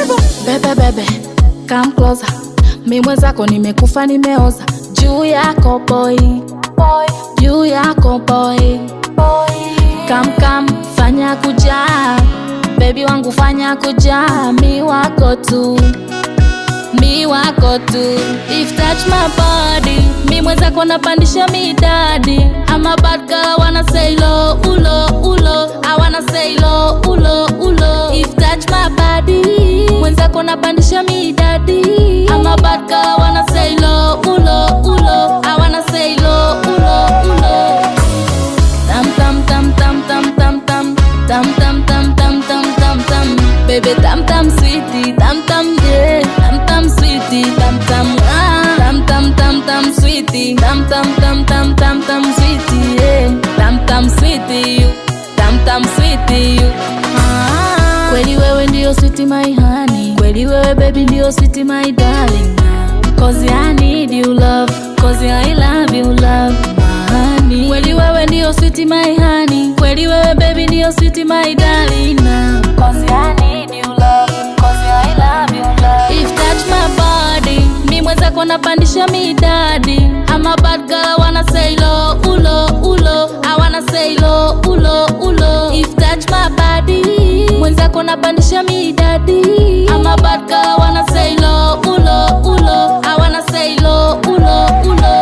Bebe bebe, come closer. Mi mwenzako nimekufa nimeoza. Juu yako boy, juu yako boy. Come fanya kuja, baby wangu fanya kuja. Mi wako tu, mi wako tu. If touch my body, mi mwenzako napandisha midadi. I'm a bad girl, I wanna say low, ulo, ulo. I wanna say low, ulo, ulo. If touch my body, mwenzako napandisha midadi. I'm a bad girl, I wanna say low, ulo, ulo. I wanna say low, ulo, ulo. Tam tam tam tam tam tam tam. Tam tam tam tam tam tam tam. Baby tam tam sweetie, tam tam yeah. Tam tam sweetie, tam tam ah. Tam tam tam tam sweetie, tam tam tam tam tam tam sweetie yeah. Tam tam sweetie you, tam tam sweetie you ah. Kweli wewe ndio sweetie my honey, kweli wewe baby ndio sweetie my darling. Cause I need you love, cause I love you love honey. Kweli wewe ndio sweetie my honey, kweli wewe baby ndio sweetie my darling. Cause I need you love, cause I love you love. If touch my body, mi mwenzako napandisha midadi. I'm a bad girl, I wanna say low, ulo, ulo. I wanna say low, ulo, ulo. If touch my body, mwenzako napandisha midadi. I'm a bad girl, I wanna say low, ulo, ulo. I wanna say low, ulo, ulo.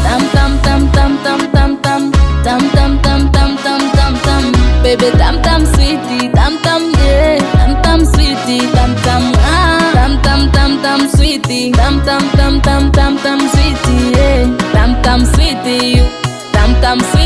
Tam tam tam tam tam tam tam. Tam tam tam tam tam tam tam. Baby tam tam sweetie, tam tam yeah. Tam tam sweetie, tam tam ah. Tam tam tam tam sweetie, tam tam tam tam tam tam sweetie yeah. Tam tam sweetie you, tam tam sweetie.